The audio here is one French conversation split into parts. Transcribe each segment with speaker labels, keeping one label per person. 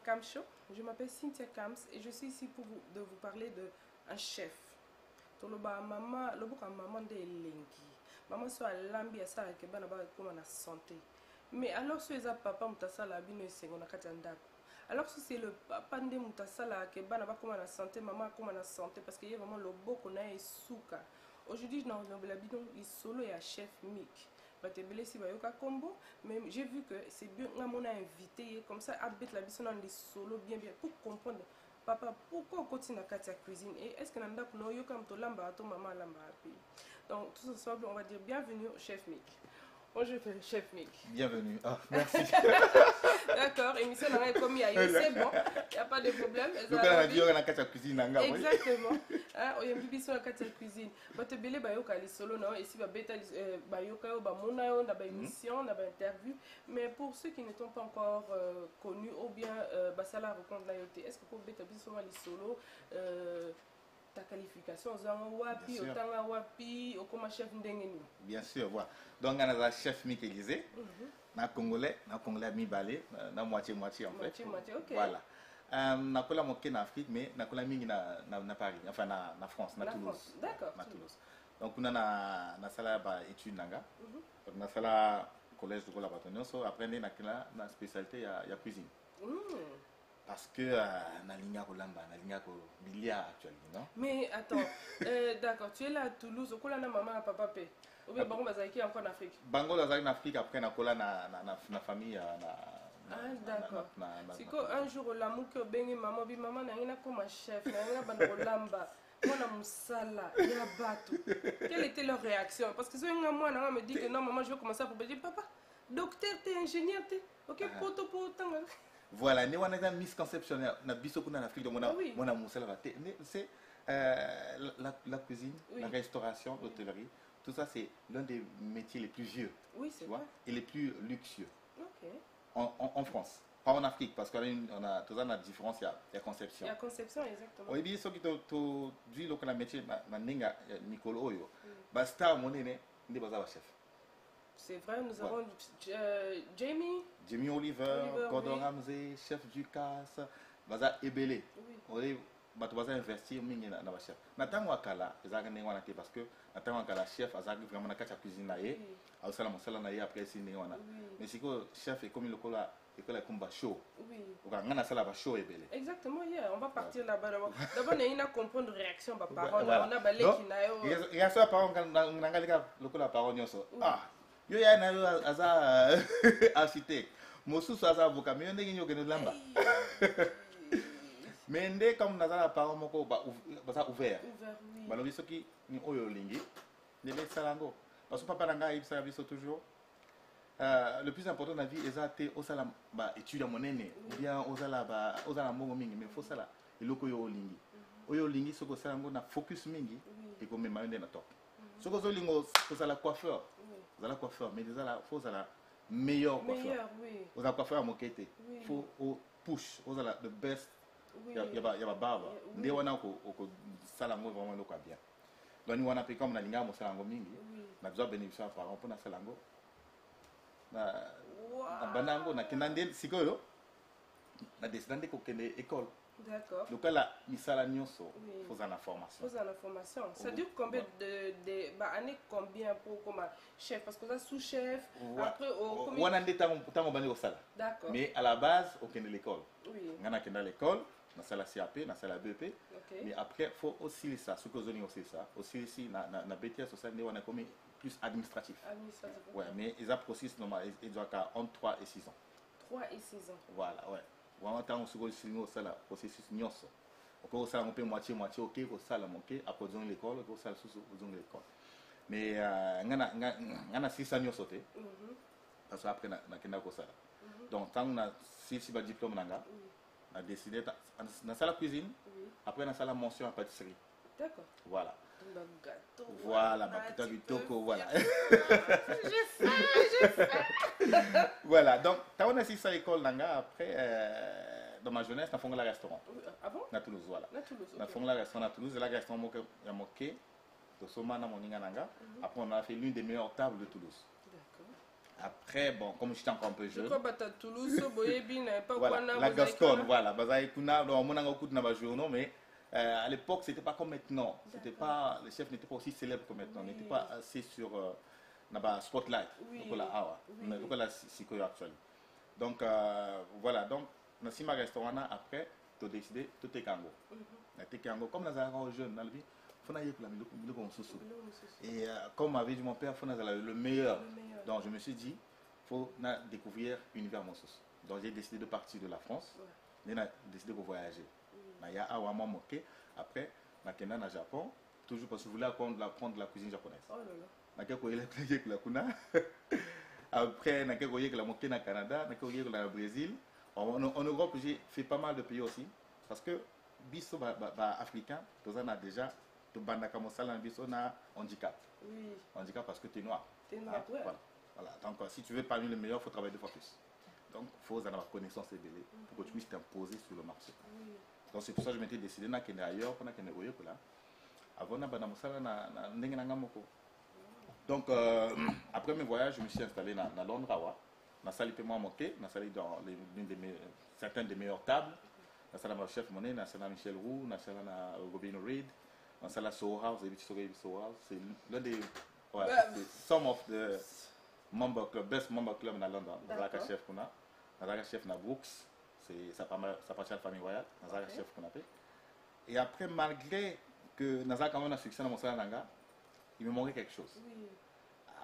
Speaker 1: Cam Show. Je m'appelle Cynthia Kams et je suis ici pour vous parler d'un chef. Toloba maman, loboka maman de lengi. Maman soit lambi asa ke bana ba comme na santé. Mais alors si les papa mutasala bino esengo na kati ndako. Alors si c'est le papa de mutasala ke bana ba comme na santé, maman comme na santé parce qu'il y a vraiment le boko na esuka. Aujourd'hui dans le bidon il solo et chef Mick. Combo, mais j'ai vu que c'est bien on a invité comme ça habite la bison dans les solos bien pour comprendre papa pourquoi on continue à Katia cuisine et est-ce que nanda pour nous comme to lamba to maman lamba. Donc tout ensemble on va dire bienvenue au chef Mick. Bonjour chef Mick.
Speaker 2: Bienvenue. Ah, merci.
Speaker 1: D'accord, émission n'a pas commis ailleurs, c'est bon, il n'y a pas de problème.
Speaker 2: Donc on a dit on a Katia cuisine
Speaker 1: exactement. On y a une sur la Katia cuisine. But belé ba yoka les solo non ici ba beta ba yoka ba mona yo na ba émission, na ba interview, mais pour ceux qui ne sont pas encore connus ou bien ba sala rencontre la yote, est-ce que pour beta biso les solo ta qualification aux wapi otanga wapi au comme chef ndengeni.
Speaker 2: Bien sûr, voilà. Donc on a la chef Mick Élysée. Na congolais mi balé, na moitié en fait.
Speaker 1: Moitié, OK.
Speaker 2: Voilà. Na kola moké en Afrique mais na kola mingi na Paris, enfin na France, na Toulouse.
Speaker 1: D'accord.
Speaker 2: Na Toulouse. Donc on a na sala ba étude nanga. Donc na sala collège de Kola Batonyoso après na spécialité ya cuisine. Parce que na linga ko lamba, na linga ko bilia actuellement, non?
Speaker 1: Mais attends, d'accord, tu es là à Toulouse, au na maman à papa pe. Ou bien Bango Bazaki encore en Afrique?
Speaker 2: Bango Bazaki en Afrique après na kola na famille
Speaker 1: Ah d'accord. C'est qu'un jour l'amour que bengi maman bi maman na ngina comme chef, na ngina bana lamba. Moi na musala, ya batou. Quelle était leur réaction? Parce que ce moi na me dit que non maman je vais commencer à pour dire papa, docteur t'es ingénieur t'es. OK poto poto.
Speaker 2: Voilà, nous avons une misconception na biso kuna en Afrique de mona musala baté. C'est la cuisine, la restauration, l'hôtellerie. Tout ça, c'est l'un des métiers les plus vieux, et les plus luxueux en France. Pas en Afrique, parce qu'on a toujours la différence, il y a conception.
Speaker 1: Il y a conception, exactement.
Speaker 2: Oui, ce qui te dit que le métier, Nicolo Oyo, basta mon aîné, n'est pas chef.
Speaker 1: C'est vrai, nous avons Jamie
Speaker 2: Oliver, Gordon Ramsay, chef du CAS, Baza Ebele. Tu vas investir mingi na chef. Natango akala ezaka ndenge wana te parce que natango akala chef azaki vraiment na kati ya cuisine na ye ausala mosala na ye après si ndenge wana mais siko chef et comme le kola ekola komba show okanga na sala ba show ebele.
Speaker 1: Exactement, yeah, on va partir là-bas d'abord on a comprendre réaction ba parole on a balé qui na yo
Speaker 2: il y a ça parole nganga leka le kola parole nyoso yo ya na yo aza architecte mosusu aza avocat mais ndenge nyo kene lamba. Mais dès comme nous avons parlé moko ouvert balobi soki ni oyo lingi ne le salango parce que papa nanga il ça biso toujours le plus important dans la vie ezate osala ba étude monene ou bien osala mbongo mingi mais faut sala eloko yo lingi soko salango na focus mingi et comme même na top soko zo lingo osala coiffeur mais déjà là faut sala meilleur coiffeur osala coiffeur mokete faut push osala the best. Il y a barbe. Ndé wana ko salango vraiment loko bien. Donc ni wana pe comme na linga mo salango mingi. Na besoin bénéficier par rapport na salango. Na banango na kinande sikoyo. Na descendre ko kende école.
Speaker 1: D'accord.
Speaker 2: Donc là misala nyonso faut en formation.
Speaker 1: Faut en formation. Ça dure combien de années combien pour comme chef parce que ça sous-chef après au
Speaker 2: wana ndé tango bani au sala.
Speaker 1: D'accord.
Speaker 2: Mais à la base au kende l'école.
Speaker 1: Oui.
Speaker 2: Ngana kende l'école. Na sala CAP, na sala BP, mais après faut aussi ça, ce que je aussi ça, aussi ici na BTS aussi on a comme plus administratif. Ouais, mais ils ont processus normal, ils doivent entre 3 et 6 ans.
Speaker 1: 3 et 6 ans.
Speaker 2: Voilà, ouais. Vraiment tant on se voit ça là, processus nyonso. On peut ça on peut moitié OK, ko sala monter après dans l'école, ko sala sous dans l'école. Mais ngana 6 ans nyonso té. Parce que après na kenda ko sala. Donc tant on a 6 diplôme nanga. A décidé dans la cuisine, après dans la mention en pâtisserie.
Speaker 1: D'accord.
Speaker 2: Voilà.
Speaker 1: Gâteau,
Speaker 2: voilà, ma petite du toco, voilà.
Speaker 1: Je sais.
Speaker 2: Voilà, donc, quand on a assisté à l'école, après, dans ma jeunesse, on a fait un restaurant.
Speaker 1: Ah bon?
Speaker 2: À Toulouse, voilà.
Speaker 1: À Toulouse,
Speaker 2: on a fait un restaurant à Toulouse, et là, le restaurant a moqué, de Soma, après, on a fait l'une des meilleures tables de Toulouse.
Speaker 1: D'accord.
Speaker 2: Après, bon, comme j'étais encore un peu jeune.
Speaker 1: Voilà,
Speaker 2: la Gascogne, voilà. Mais à l'époque, c'était pas comme maintenant. C'était pas, les chefs n'étaient pas aussi célèbres que maintenant. N'étaient pas assez sur Spotlight. Donc là, c'est actuel. Donc voilà, donc dans ce restaurant après, tu as décidé tout est Kango. Comme dans un jeune, dans la vie, il faut aller et comme m'avait dit mon père, il faut aller le meilleur. Donc je me suis dit, il faut découvrir l'univers Monsos. Donc j'ai décidé de partir de la France. J'ai décidé de voyager. Après, je suis au Japon, toujours parce que je voulais apprendre la cuisine japonaise. Après, je suis au Canada, je suis au Brésil. En Europe, j'ai fait pas mal de pays aussi. Parce que, biso africain, tu as déjà, tu as handicap.
Speaker 1: Oui.
Speaker 2: Handicap parce que tu es noir.
Speaker 1: Tu es noir, ouais.
Speaker 2: Voilà. Donc, si tu veux parmi les meilleurs, il faut travailler 2 fois plus. Donc, il faut avoir connaissance et délai pour que tu puisses t'imposer sur le marché. Oui. Donc, c'est pour ça que je m'étais décidé d'aller ailleurs, pour aller là. Avant, donc, après mes voyages, je me suis installé dans Londres. Dans salle dans certaines des meilleures tables. Dans salle de chef Monet, dans salle Michel Roux, dans salle Robin Reed, dans salle Soho House, c'est l'un des some of the best member club dans London. Dans la chef qu'on a, dans la chef na Brooks, ça appartient à la famille royale, dans la chef qu'on a fait. Et après, malgré que dans quand même un succès dans mon salle Nanga, il me manquait quelque chose.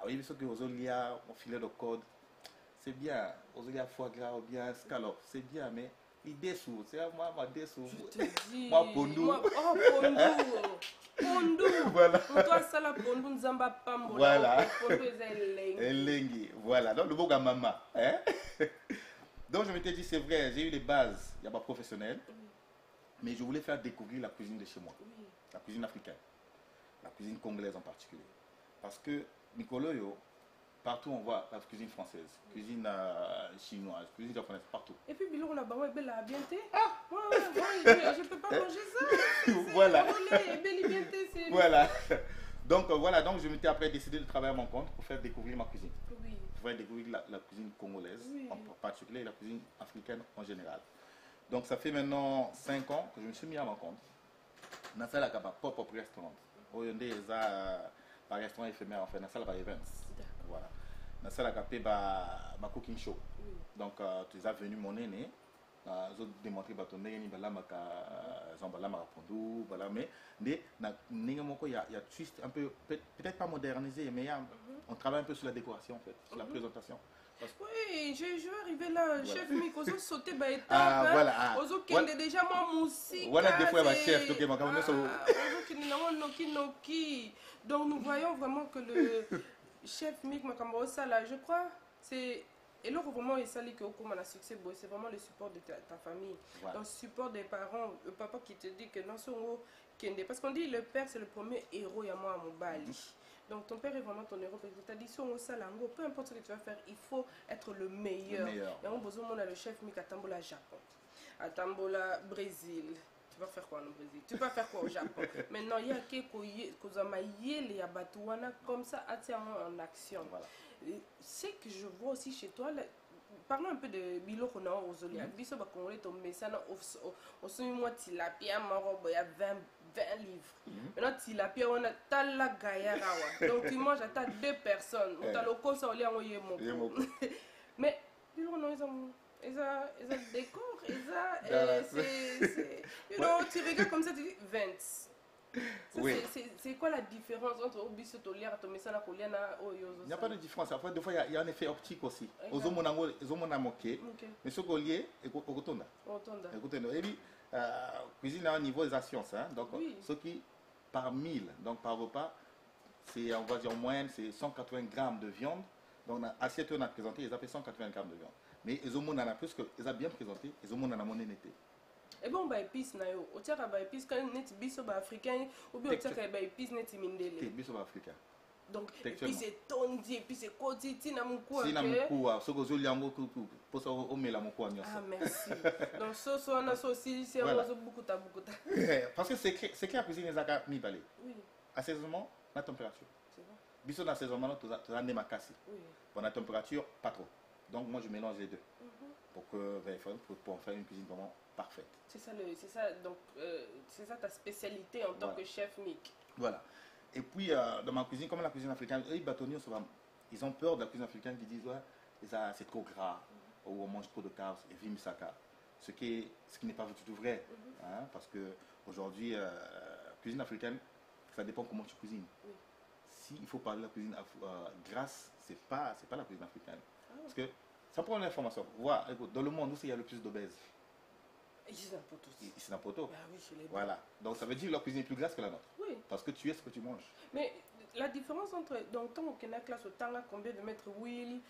Speaker 2: Oui, parce que aujourd'hui, on filet de code. C'est bien, aujourd'hui, foie gras ou bien scalope, c'est bien, mais l'idée sous, c'est moi, ma dessous.
Speaker 1: Je te dis.
Speaker 2: Moi, Pondou.
Speaker 1: Pondou.
Speaker 2: Voilà.
Speaker 1: Pour toi, ça, la Pondou, Nzamba Pambo.
Speaker 2: Voilà.
Speaker 1: Pondou est
Speaker 2: Elengi. Voilà, donc le beau gars maman. Hein? Donc, je m'étais dit, c'est vrai, j'ai eu les bases, il n'y a pas professionnel, mais je voulais faire découvrir la cuisine de chez moi, la cuisine africaine, la cuisine congolaise en particulier. Parce que, Nicolas, partout on voit la cuisine française, cuisine chinoise, cuisine japonaise, partout.
Speaker 1: Et puis, Bilou, là-bas, on est belle à bienté. Je ne peux pas manger ça.
Speaker 2: Voilà.
Speaker 1: Voilà.
Speaker 2: Donc, voilà, donc je m'étais après décidé de travailler à mon compte pour faire découvrir ma cuisine.
Speaker 1: Oui.
Speaker 2: Pour faire découvrir la cuisine congolaise, en particulier, et la cuisine africaine en général. Donc, ça fait maintenant 5 ans que je me suis mis à mon compte. Dans ça, il y a un pop-up restaurant. Il y a un restaurant éphémère, en fait, dans ça, il y a events. Voilà. Dans ça, il y a un cooking show. Donc, tu es venu mon aîné. Je vais démontrer que tu es mais il y a twist un peu, peut-être pas modernisé, mais on travaille un peu sur la décoration, en fait, sur la présentation.
Speaker 1: Oui, je vais arriver là, chef Mick, on sauter
Speaker 2: voilà.
Speaker 1: On déjà moi musique.
Speaker 2: Voilà des fois ma chef,
Speaker 1: donc nous voyons vraiment que le chef Mick Makambosa là, je crois, c'est et là vraiment il s'allie que comme on a succès, c'est vraiment le support de ta famille, donc le support des parents, le papa qui te dit que non son parce qu'on dit le père c'est le premier héros à moi à mon Bali. Donc ton père est vraiment ton héros parce que tu as dit si on salango, peu importe ce que tu vas faire, il faut être le meilleur. Et on a besoin de le chef Mick à Tambola Japon, à Tambola Brésil. Tu vas faire quoi au Brésil? Tu vas faire quoi au Japon? Maintenant il y a les abatouana comme ça en action. Voilà. Ce que je vois aussi chez toi, parlons un peu de Bilo qu'on a aux Olias. Biso va qu'on est au messana au semi-mois tilapia, il y a 20 livres. Maintenant, tilapia, on a tala gayarawa. Donc, tu manges à 2 personnes. On t'a le col, ça, on l'a envoyé mon. Mais, Bilo, non, ils ont décor, tu regardes comme ça, tu dis 20. C'est quoi la différence entre Obiso Tolia et Tomesana Koliana?
Speaker 2: Il n'y a pas de différence. Après, des fois, il y a un effet optique aussi. Aux hommes, on a moqué. Mais ce qu'on lié, c'est au Rotonda. Et puis, cuisine à un niveau des sciences. Donc, ce qui, par 1000, donc par repas, c'est, on va dire en moyenne, c'est 180 grammes de viande. Donc, assiette, on a présenté, ils appellent 180 grammes de viande. Mais les hommes, on a plus que, ils ont bien présenté, les hommes, on a mon été.
Speaker 1: Et bon, bah épices na yo. Otia ka ba épices quand net biso ba africain ou bien otia ka ba épices net mindele.
Speaker 2: Biso ba africain.
Speaker 1: Donc épices c'est tondi, épices c'est koti tina muku.
Speaker 2: Tina muku, soko zo liango kuku. Pour ça o mela muku nyoso.
Speaker 1: Ah merci. Donc so na so si c'est on beaucoup ta.
Speaker 2: Parce que c'est que la cuisine ezaka mi balé. Oui. Assaisonnement, la température. Biso dans ces moments, tu as des macassi.
Speaker 1: Oui.
Speaker 2: Pour la température, pas trop. Donc moi je mélange les deux. Pour en faire une cuisine vraiment parfaite.
Speaker 1: C'est ça ta spécialité en tant que chef Mick.
Speaker 2: Voilà. Et puis dans ma cuisine, comme la cuisine africaine, eux, les bâtonniers, ils ont peur de la cuisine africaine qui disent ouais, c'est trop gras, ou on mange trop de carbs, et vimisaka. Ce qui n'est pas du tout vrai. Hein, parce que aujourd'hui, cuisine africaine, ça dépend comment tu cuisines.
Speaker 1: Oui.
Speaker 2: Si il faut parler de la cuisine grasse, c'est pas la cuisine africaine. Parce que ça prend l'information. Voilà, écoute, dans le monde où il y a le plus d'obèses.
Speaker 1: Ici dans Poto.
Speaker 2: Ici dans Poto.
Speaker 1: Ah oui, chez les
Speaker 2: voilà. Donc ça veut dire que la cuisine est plus grasse que la nôtre.
Speaker 1: Oui.
Speaker 2: Parce que tu es ce que tu manges.
Speaker 1: Mais la différence entre donc ton Kenya classe au tanga combien de mètres l'huile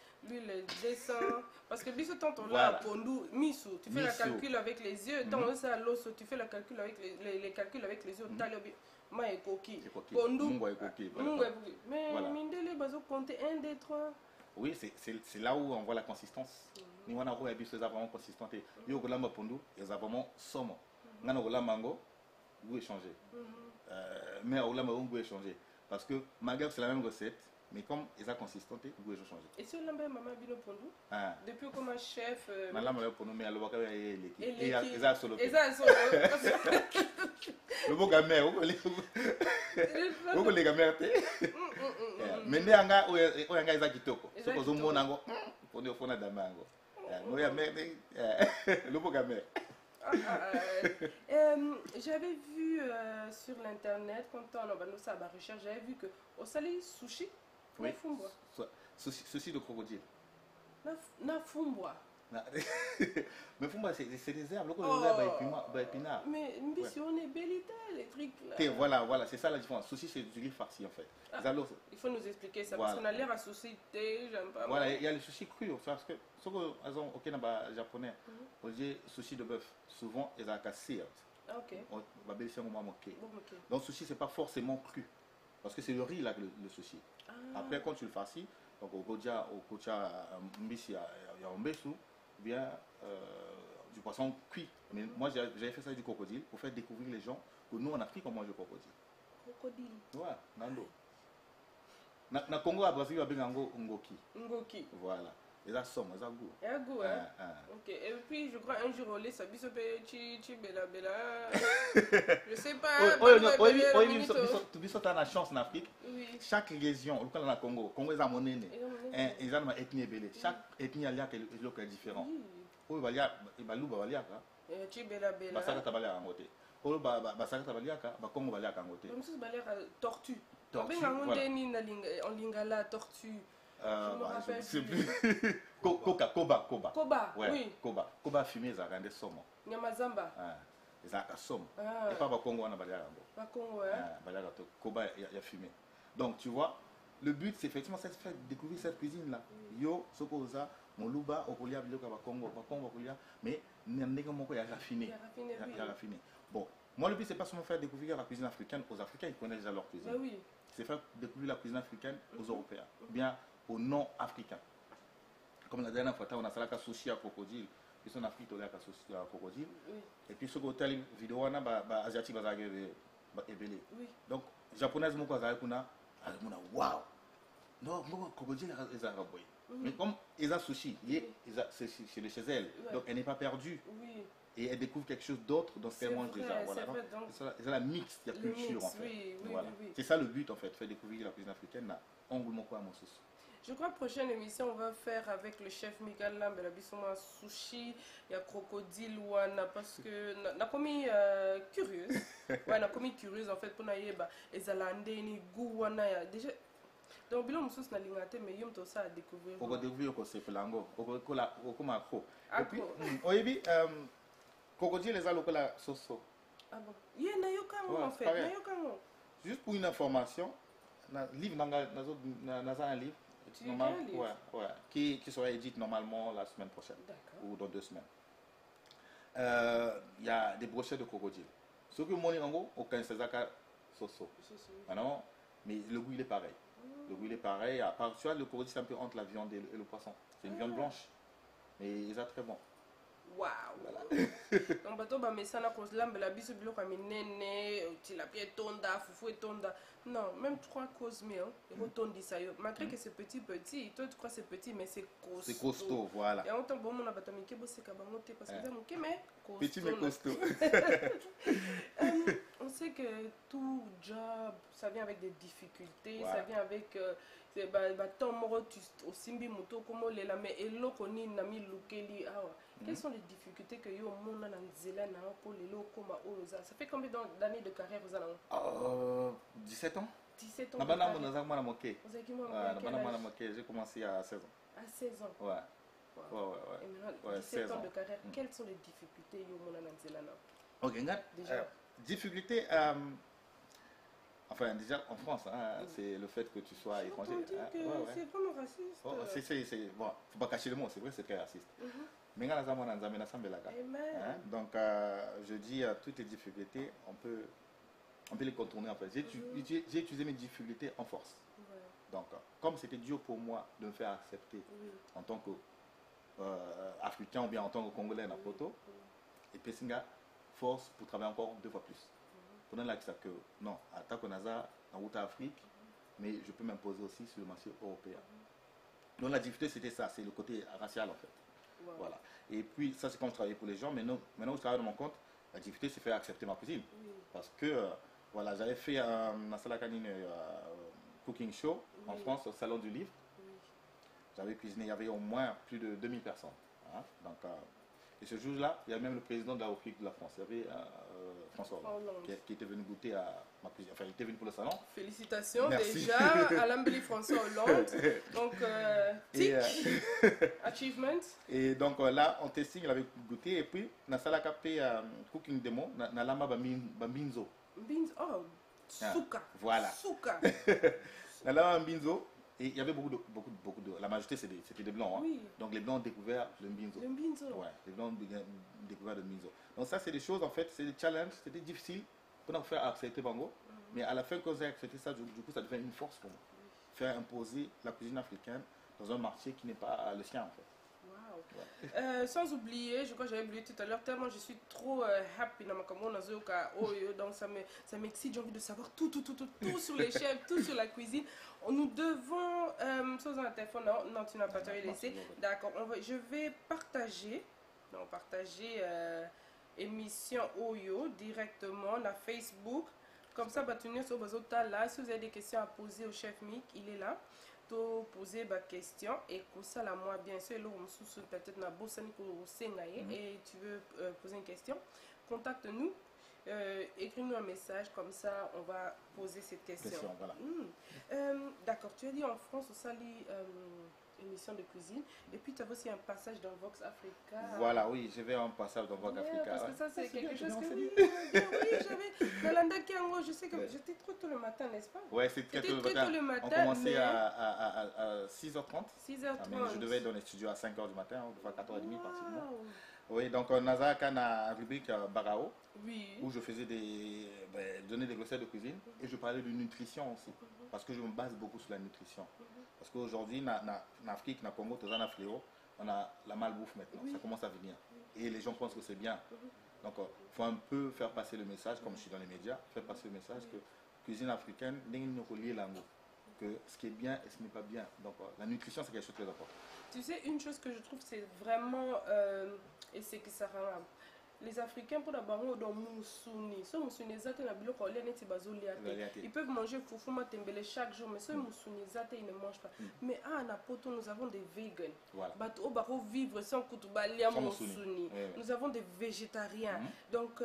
Speaker 1: descend parce que bis tant on là pondu misu tu fais le calcul avec les yeux tant on ça l'os tu fais le calcul avec les calculs avec les yeux talobi ma ekoki pondu
Speaker 2: mungo ekoki
Speaker 1: mais mindele bazo compter 1 2 3.
Speaker 2: Oui, c'est là où on voit la consistance. Ni wana ko yabiso za vraiment consistante. Yo ko lamba pondu, ils ont vraiment somo. Ngana ko lamba mango, goût est changé. Mais au lamba goût est changé parce que malgré c'est la même recette, mais comme ils ont consistante, goût est changé.
Speaker 1: Et si on lamba maman bino pondu? Depuis comme chef
Speaker 2: na lamba pondu mais alors ka ya eleki. Et ils ont solo. Le beau gamin, les gamins. Mais ne anga oyanga eza kitoko. Soko zo mona ngo, pone ofona damango. Moya merde. Le beau gamin.
Speaker 1: J'avais vu sur l'internet quand on a fait sa recherche, j'avais vu que au salé sushi,
Speaker 2: oui, sushi de crocodile.
Speaker 1: Na fumboa.
Speaker 2: Mais fumboa c'est des herbes, épinards.
Speaker 1: Mais si on est bellité, les trucs là.
Speaker 2: Voilà, c'est ça la différence. Sushi c'est du riz farci en fait.
Speaker 1: Il faut nous expliquer ça parce qu'on a l'air à sushi, j'aime pas.
Speaker 2: Voilà, il y a le sushi cru parce que ce que ont au Canada japonais, on dit sushi de bœuf, souvent ils ont seared.
Speaker 1: OK.
Speaker 2: Donc sushi c'est pas forcément cru parce que c'est le riz là le sushi. Après quand tu le farcis, donc au goja mbisi ya ombesu bien du poisson cuit. Mais moi j'avais fait ça du crocodile pour faire découvrir les gens que nous en Afrique on mange du crocodile.
Speaker 1: Crocodile.
Speaker 2: Ouais, nando. Na Congo à Brésil on appelle ngoki.
Speaker 1: Ngoki.
Speaker 2: Voilà. Ils ont somme, ils ont goût.
Speaker 1: Ils ont goût, hein. OK. Et puis je crois un jour on laisse ça biso chi bella. Je sais pas.
Speaker 2: Tu biso t'as la chance en Afrique.
Speaker 1: Oui.
Speaker 2: Chaque région, au Canada Congo ils ont monnaie. Ils ont une ethnie belé. Chaque ethnie a quelque différent. Oh balia baluba baliaka.
Speaker 1: Chi bella.
Speaker 2: Basaka tabalia ngote. Oh basaka tabaliaka, ba Congo baliaka ngote.
Speaker 1: Comme ça baliaka tortue. En lingala tortue.
Speaker 2: Je sais plus. Koba.
Speaker 1: Ouais, oui.
Speaker 2: Koba fumé, ça rend des sommes.
Speaker 1: Nyamazamba.
Speaker 2: Ça a somme. Et pas Congo, on a balayé.
Speaker 1: Pas Congo, hein.
Speaker 2: Koba, il y a fumé. Donc, tu vois, le but, c'est effectivement de faire découvrir cette cuisine-là. Yo, Sokoza, Moluba, Okolia, Biloka, Congo, mais il y a raffiné. Il y a raffiné. Bon, moi, le but, c'est pas seulement faire découvrir la cuisine africaine aux Africains, ils connaissent déjà leur cuisine.
Speaker 1: Oui.
Speaker 2: C'est faire découvrir la cuisine africaine aux Européens, bien aux non-africains. Comme la dernière fois, on a fait la sushi à crocodile. Puis en Afrique, on a fait sushi à crocodile. Et puis, ce que tu as vidéo, on a asiatique, on a ébélé. Donc, japonaise, on a waouh! Non, crocodile, ils ont raboyé. Mais comme ils ont sushi, c'est chez elle. Donc, elle n'est pas perdue. Et elle découvre quelque chose d'autre dans ce qu'elle mange déjà. Voilà. C'est la mix de la culture en fait. Voilà. C'est ça le but en fait, faire découvrir la cuisine africaine.
Speaker 1: Je crois que la prochaine émission on va faire avec le chef Miguel Lambert, sushi, il y a crocodile wana parce que na commis curieuse. Ouais, na commis curieuse en fait pour na yeba ezalande ni goût wana déjà. Donc bilon musus na lingate mais yom to ça à découvrir.
Speaker 2: On va découvrir que c'est pelango, au comme accro. Et puis oyebi crocodile les aloko la soso.
Speaker 1: Ah bon. Yé na yokango en fait, na yokango.
Speaker 2: Juste pour une information, na livre dans un livre normal, qui sera édité normalement la semaine prochaine ou dans 2 semaines. Il y a des brochettes de crocodile. Ce que moi au aucun sezaka soso. Mais le goût il est pareil. Le goût il est pareil. À part, tu vois, le crocodile c'est un peu entre la viande et le poisson. C'est une viande blanche, mais il est très bon.
Speaker 1: Waouh. Donc bato ba mesana ko lambela biso biloko ya minene tilapia tonda fufu tonda. Non, même 3 causes mais et retondisa yo. Malgré que c'est petit, toi tu crois c'est petit mais c'est costaud.
Speaker 2: C'est costaud, voilà.
Speaker 1: Et en tant que bon mon bato mike bo seka ba monter parce que ça moké mais costaud.
Speaker 2: Petit mais costaud.
Speaker 1: On sait que tout job ça vient avec des difficultés, ça vient avec osimbi moto komo lela mais eloko ni nami lukeli awa. Quelles sont les difficultés que yo mona na nzela na po lelo koma oza? Ça fait combien d'années de carrière vous avez?
Speaker 2: 17 ans.
Speaker 1: 17 ans.
Speaker 2: Na bana mona za mwana moke.
Speaker 1: Vous avez moi
Speaker 2: na bana mwana moke, j'ai commencé à 16 ans.
Speaker 1: À 16 ans.
Speaker 2: Ouais.
Speaker 1: Wow. Et maintenant 17 ans de carrière, quelles sont les difficultés yo mona na nzela na?
Speaker 2: OK,
Speaker 1: déjà
Speaker 2: difficulté enfin, déjà en France, c'est le fait que tu sois étranger.
Speaker 1: C'est vraiment raciste.
Speaker 2: C'est bon, faut pas cacher le mot, c'est vrai, c'est très raciste. Mais donc, je dis toutes les difficultés, on peut les contourner en fait. J'ai utilisé mes difficultés en force. Donc, comme c'était dur pour moi de me faire accepter en tant qu'Africain ou bien en tant que Congolais dans photo, et puis force pour travailler encore 2 fois plus. Pour donner l'accès que non, à Takonaza, en route à Afrique, mais je peux m'imposer aussi sur le marché européen. Donc la difficulté c'était ça, c'est le côté racial en fait. Voilà. Et puis ça c'est quand je travaillais pour les gens, mais maintenant où je travaille dans mon compte, la difficulté c'est faire accepter ma cuisine. Parce que voilà, j'avais fait un cooking show en France au Salon du Livre. J'avais cuisiné, il y avait au moins plus de 2000 personnes. Donc, et ce jour-là, il y avait même le président de la République de la France. Il y avait François Hollande qui était venu goûter à ma cuisine. Enfin, il était venu pour le salon.
Speaker 1: Félicitations. Merci. Déjà à l'embellie François Hollande. Donc, achievement.
Speaker 2: Et donc là, en testing, il avait goûté. Et puis, dans la capé cooking demo, dans la lama bambinzo.
Speaker 1: Oh, souka.
Speaker 2: Voilà.
Speaker 1: Souka.
Speaker 2: Dans la lama bambinzo. Et il y avait beaucoup de... La majorité, c'était des blancs. Oui. Donc les blancs ont découvert le mbinzo.
Speaker 1: Le mbinzo.
Speaker 2: Ouais, les blancs ont découvert le mbinzo. Donc ça, c'est des choses, en fait, c'est des challenges, c'était difficile pour nous faire accepter Bango. Mais à la fin, quand j'ai accepté ça, du coup, ça devient une force pour moi. Faire imposer la cuisine africaine dans un marché qui n'est pas le sien, en fait.
Speaker 1: Wow. Sans oublier, je crois que j'avais oublié tout à l'heure, tellement je suis trop happy dans ma commande, donc ça m'excite, j'ai envie de savoir tout sur les chefs, tout sur la cuisine. Nous devons, sans un téléphone, non tu n'as pas laissé, d'accord, je vais partager émission Oyo directement sur Facebook, comme ça, là, si vous avez des questions à poser au chef Mick, il est là. Poser ma question et comme ça la moi bien sûr peut-être na et tu veux poser une question, contacte-nous, écris-nous un message, comme ça on va poser cette question.
Speaker 2: Voilà.
Speaker 1: D'accord, tu as dit en France au Sali émission de cuisine et puis tu as aussi un passage dans Vox Africa.
Speaker 2: Voilà, oui, j'avais un passage dans Vox Africa.
Speaker 1: Parce que ça c'est quelque chose que oui, j'avais Nalanda Kiango, je sais que j'étais trop tôt le matin, n'est-ce pas?
Speaker 2: Ouais, c'est très tôt le matin. On commençait à 6h30.
Speaker 1: 6h30.
Speaker 2: Mais je devais être dans les studios à 5h du matin, ou 4h30 pratiquement. Oui, donc Nazaka a une rubrique Barao, où je faisais donner des recettes de cuisine et je parlais de nutrition aussi, parce que je me base beaucoup sur la nutrition. Parce qu'aujourd'hui, en Afrique, en Congo, on a la malbouffe maintenant, ça commence à venir. Et les gens pensent que c'est bien. Donc, il faut un peu faire passer le message, comme je suis dans les médias, faire passer le message que cuisine africaine, que ce qui est bien et ce qui n'est pas bien. Donc, la nutrition, c'est quelque chose de très important.
Speaker 1: Tu sais, une chose que je trouve, c'est vraiment, et c'est que ça rend les Africains, pour d'abord, dans Moussouni. Ce Moussouni, ils peuvent manger foufou matembele chaque jour, mais ce Moussouni, ils ne mangent pas. Mais à Napoto, nous avons des vegans.
Speaker 2: Voilà.
Speaker 1: Vivre sans Koutoubalia Moussouni. Nous avons des végétariens. Donc,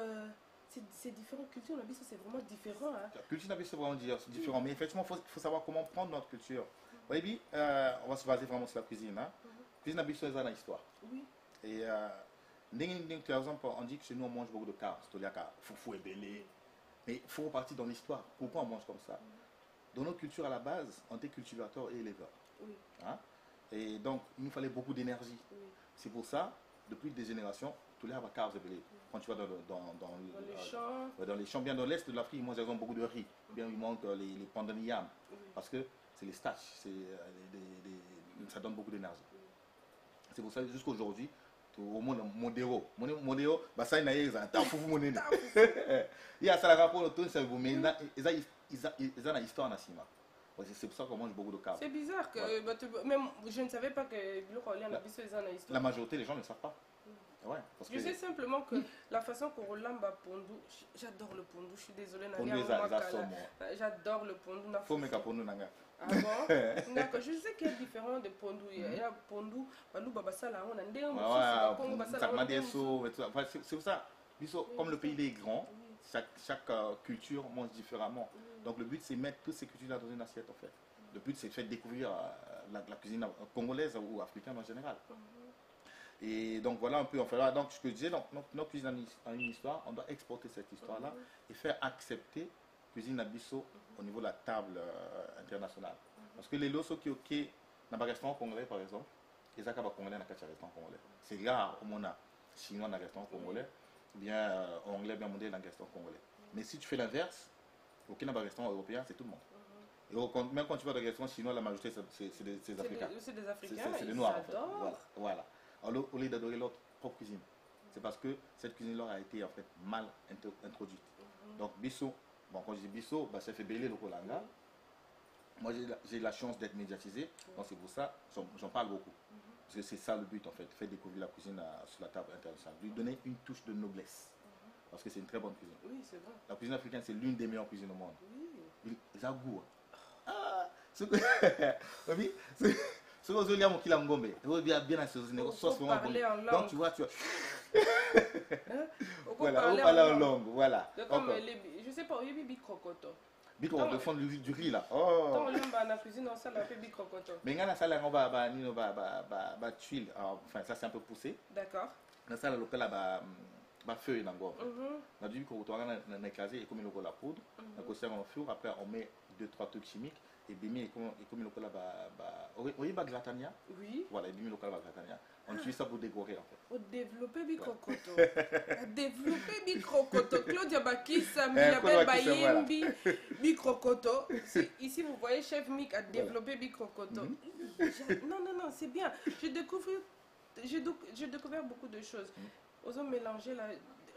Speaker 1: c'est différentes cultures, c'est vraiment différent.
Speaker 2: La culture c'est vraiment différent, mais effectivement, il faut savoir comment prendre notre culture. Oui, on va se baser vraiment sur la cuisine. La cuisine c'est dans l'histoire.
Speaker 1: Oui.
Speaker 2: Et par exemple, on dit que chez nous on mange beaucoup de carnes, c'est-à-dire foufou et belé. Mais il faut repartir dans l'histoire. Pourquoi on mange comme ça? Dans notre culture à la base, on était cultivateur et éleveur.
Speaker 1: Oui.
Speaker 2: Et donc, il nous fallait beaucoup d'énergie.
Speaker 1: Oui.
Speaker 2: C'est pour ça, depuis des générations, tous les carnes et belé. Quand tu vas dans les champs, bien dans l'est de l'Afrique, ils mangent beaucoup de riz. Bien, ils mangent les pandaniyam. Parce que c'est les starches, ça donne beaucoup d'énergie. C'est pour ça jusqu'à aujourd'hui, au monde modéro bah ça il n'a pas tant pour vous monnaie il y a ça la rapport au tout ça vous mais ils ont une histoire nationale. C'est pour ça qu'on mange beaucoup de cartes.
Speaker 1: C'est bizarre que voilà. Même je ne savais pas que
Speaker 2: la majorité des gens ne savent pas. Ouais, parce
Speaker 1: je sais simplement que la façon qu'on relamba pondu, j'adore le pondu, je suis désolée. J'adore le pondu.
Speaker 2: Faut mettre un pondu nanga.
Speaker 1: Ah bon? D'accord, je sais qu'il y a différents de pondu. Il y a pondu, balou babasala, on a des
Speaker 2: c'est pour ça, comme le pays est grand, chaque culture mange différemment. Donc le but c'est mettre toutes ces cultures dans une assiette en fait. Le but c'est de faire découvrir la cuisine congolaise ou africaine en général. Et donc voilà un peu, enfin, donc ce que je disais, donc, notre cuisine a une histoire, on doit exporter cette histoire-là et faire accepter cuisine abisso au niveau de la table internationale. Parce que les lots qui ok dans un restaurant congolais par exemple, ils ont pas congolais dans un restaurant congolais. C'est rare au monde chinois dans un restaurant congolais, bien anglais bien mondial dans un restaurant congolais. Mais si tu fais l'inverse, ok dans un restaurant européen, c'est tout le monde. Et même quand tu vas dans un restaurant chinois, la majorité c'est des Africains.
Speaker 1: C'est des Africains,
Speaker 2: c'est des Noirs en fait. Voilà. Alors, au lieu d'adorer leur propre cuisine, c'est parce que cette cuisine-là a été en fait mal introduite. Donc, bisso, bon, quand je dis bisso, bah, ça fait belé le kolanga. Moi, j'ai la chance d'être médiatisé, donc c'est pour ça j'en parle beaucoup. Parce que c'est ça le but en fait, faire découvrir la cuisine sur la table internationale, lui donner une touche de noblesse. Parce que c'est une très bonne cuisine.
Speaker 1: Oui, c'est vrai.
Speaker 2: La cuisine africaine, c'est l'une des meilleures cuisines au monde.
Speaker 1: Oui.
Speaker 2: Ils ont goût. Ah, oui, ce que je veux dire, ngombe, bien assaisonné, sauce vraiment bonne. Donc tu vois, voilà, on parle en langue, voilà.
Speaker 1: Comme je sais pas, il y a bicrocoto.
Speaker 2: Bicrocoto, de fond du riz là. Oh.
Speaker 1: Tant on a la cuisine, on sait la fait bicrocoto.
Speaker 2: Mais dans la salle, on va tuile, enfin ça c'est un peu poussé.
Speaker 1: D'accord.
Speaker 2: Dans la salle locale, bah feuille dans le on a du bicrocoto, on a écrasé et comme il y a la poudre, on a cossé en four, après on met 2-3 trucs chimiques. Et bimi et comme le cola oui bah gratania. Oui. Voilà, et bimi le cola gratania. On utilise ça pour décorer en fait.
Speaker 1: Au développer bicrocoto. Développer bicrocoto. Claudia Bakissa, Milabel Bayembi, bicrocoto. Ici vous voyez chef Mick a développé bicrocoto. Non, c'est bien. J'ai découvert beaucoup de choses. Osons mélanger la.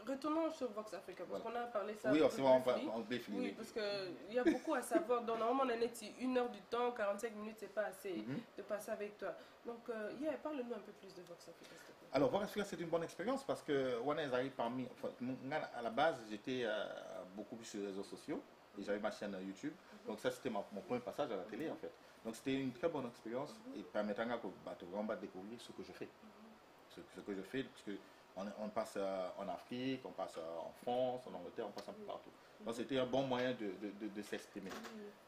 Speaker 1: Retournons sur Vox Africa, parce qu'on a parlé ça.
Speaker 2: Oui, c'est vraiment en défini.
Speaker 1: Oui, parce qu'il y a beaucoup à savoir. Donc, normalement, on en est 1 heure du temps, 45 minutes, c'est pas assez de passer avec toi. Donc, parle-nous un peu plus de Vox Africa, s'il te plaît.
Speaker 2: Alors, Vox Africa, c'est une bonne expérience parce que Wannes arrive parmi. À la base, j'étais beaucoup plus sur les réseaux sociaux et j'avais ma chaîne YouTube. Donc, ça, c'était mon premier passage à la télé, en fait. Donc, c'était une très bonne expérience et permettant de vraiment découvrir ce que je fais. Ce que je fais, parce que on passe en Afrique, on passe en France, en Angleterre, on passe un peu partout. Donc c'était un bon moyen de s'exprimer.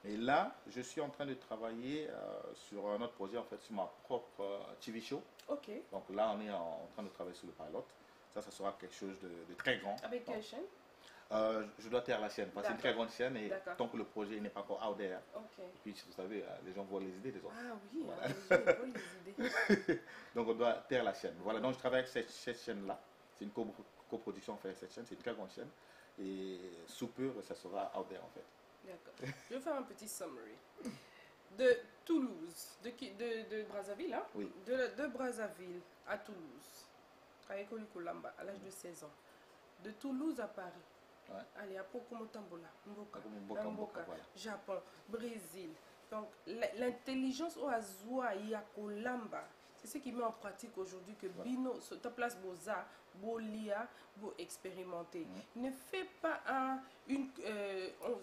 Speaker 2: Et là, je suis en train de travailler sur un autre projet, en fait, sur ma propre TV show.
Speaker 1: Ok.
Speaker 2: Donc là, on est en train de travailler sur le pilote. Ça sera quelque chose de très grand.
Speaker 1: Avec quelle chaîne?
Speaker 2: Je dois taire la chaîne, parce que c'est une très grande chaîne et tant que le projet n'est pas encore out there.
Speaker 1: Okay.
Speaker 2: Et puis, vous savez, les gens voient les idées des autres.
Speaker 1: Ah oui, voilà. Les gens voient les idées.
Speaker 2: Donc, on doit taire la chaîne. Voilà, donc je travaille avec cette chaîne-là. C'est une coproduction avec cette chaîne, c'est une très grande chaîne. Et sous peu, ça sera out there en fait.
Speaker 1: D'accord. Je vais faire un petit summary. De Toulouse, de Brazzaville, hein? Oui. De Brazzaville à Toulouse, à École Kolamba, à l'âge de 16 ans. De Toulouse à Paris. Ouais. Allez, après Komotambola, Mboka, voilà. Japon, Brésil. Donc, l'intelligence au Azua et à Kolamba, c'est ce qui met en pratique aujourd'hui que Bino, sur ta place Boza, Bolia, Bo expérimenter. Ne fait pas